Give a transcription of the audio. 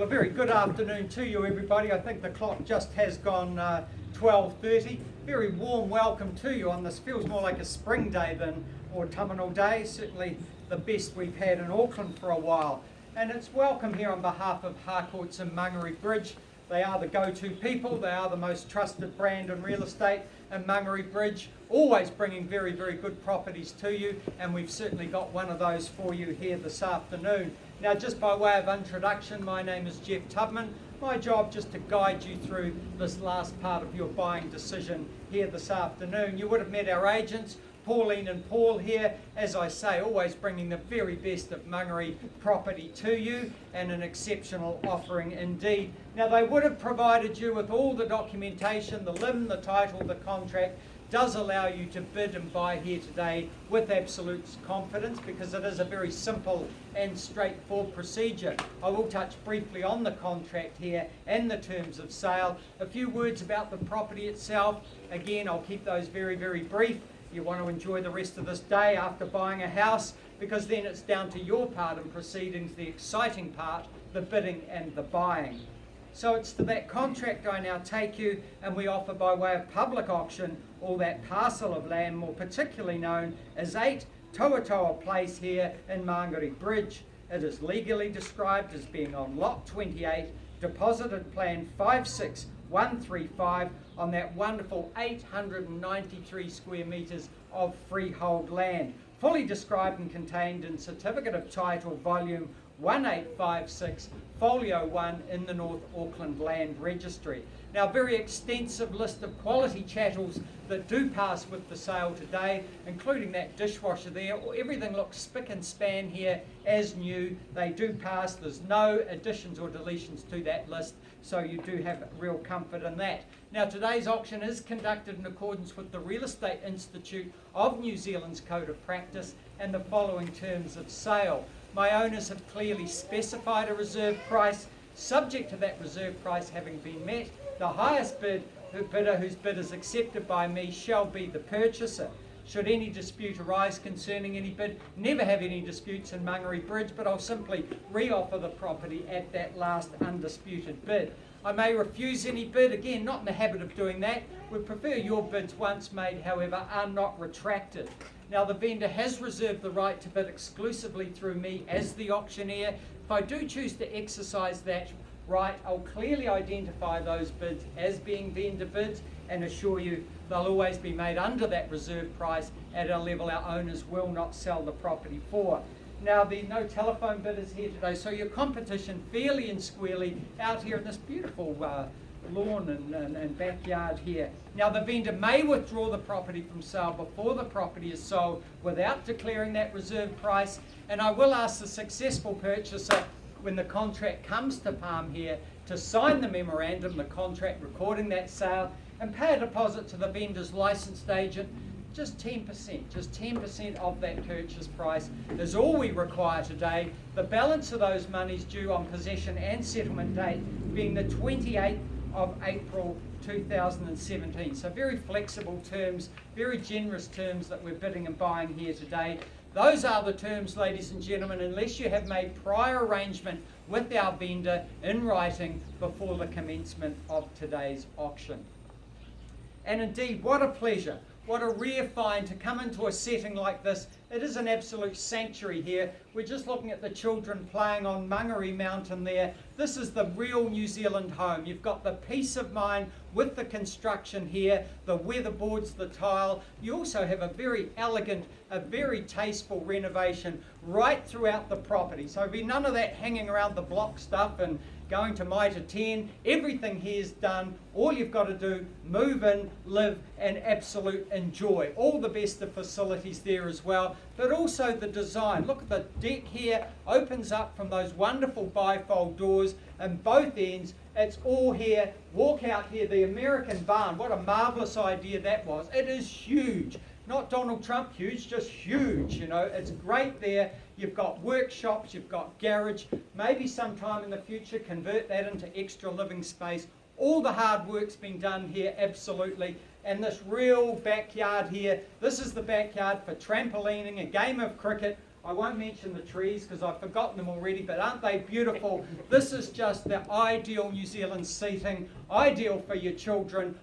Well, a very good afternoon to you, everybody. I think the clock just has gone 12:30. Very warm welcome to you on this. Feels more like a spring day than autumnal day. Certainly the best we've had in Auckland for a while. And it's welcome here on behalf of Harcourts and Mangere Bridge. They are the go-to people. They are the most trusted brand in real estate. And Mangere Bridge, always bringing very, very good properties to you. And we've certainly got one of those for you here this afternoon. Now, just by way of introduction, my name is Jeff Tubman. My job just to guide you through this last part of your buying decision here this afternoon. You would have met our agents, Pauline and Paul here, as I say, always bringing the very best of Mangere property to you, and an exceptional offering indeed. Now, they would have provided you with all the documentation, the LIM, the title, the contract. Does allow you to bid and buy here today with absolute confidence, because it is a very simple and straightforward procedure. I will touch briefly on the contract here and the terms of sale. A few words about the property itself. Again, I'll keep those very, very brief. You want to enjoy the rest of this day after buying a house, because then it's down to your part in proceedings, the exciting part, the bidding and the buying. So it's to that contract I now take you, and we offer by way of public auction all that parcel of land, more particularly known as 8 Toa Place here in Mangere Bridge. It is legally described as being on Lot 28, deposited plan 56135 on that wonderful 893 square metres of freehold land, fully described and contained in Certificate of Title Volume 1856, Folio 1 in the North Auckland Land Registry. Now, a very extensive list of quality chattels that do pass with the sale today, including that dishwasher there. Everything looks spick and span here as new. They do pass. There's no additions or deletions to that list, so you do have real comfort in that. Now, today's auction is conducted in accordance with the Real Estate Institute of New Zealand's Code of Practice and the following terms of sale. My owners have clearly specified a reserve price. Subject to that reserve price having been met, the highest bidder whose bid is accepted by me shall be the purchaser. Should any dispute arise concerning any bid, never have any disputes in Mangere Bridge, but I'll simply re-offer the property at that last undisputed bid. I may refuse any bid, again, not in the habit of doing that. We prefer your bids once made, however, are not retracted. Now, the vendor has reserved the right to bid exclusively through me as the auctioneer. If I do choose to exercise that right, I'll clearly identify those bids as being vendor bids and assure you they'll always be made under that reserve price at a level our owners will not sell the property for. Now, the no telephone bidders here today, so your competition fairly and squarely out here in this beautiful lawn and backyard here. Now, the vendor may withdraw the property from sale before the property is sold without declaring that reserve price, and I will ask the successful purchaser, when the contract comes to palm here, to sign the memorandum, the contract recording that sale, and pay a deposit to the vendor's licensed agent. Just 10% of that purchase price is all we require today. The balance of those monies due on possession and settlement date being the 28th of April 2017. So very flexible terms, very generous terms that we're bidding and buying here today. Those are the terms, ladies and gentlemen, unless you have made prior arrangement with our vendor in writing before the commencement of today's auction. And indeed, what a pleasure. What a rare find to come into a setting like this. It is an absolute sanctuary here. We're just looking at the children playing on Mangere Mountain there. This is the real New Zealand home. You've got the peace of mind with the construction here, the weatherboards, the tile. You also have a very elegant, a very tasteful renovation right throughout the property. So there'll be none of that hanging around the block stuff and going to Mitre 10. Everything here's done. All you've got to do, move in, live, and absolute enjoy. All the best of facilities there as well, but also the design. Look at the deck here, opens up from those wonderful bifold doors and both ends. It's all here. Walk out here, the American barn. What a marvellous idea that was. It is huge. Not Donald Trump huge, just huge, you know. It's great there. You've got workshops, you've got garage. Maybe sometime in the future convert that into extra living space. All the hard work's been done here, absolutely. And this real backyard here, this is the backyard for trampolining, a game of cricket, I won't mention the trees because I've forgotten them already, but aren't they beautiful? This is just the ideal New Zealand seating, ideal for your children.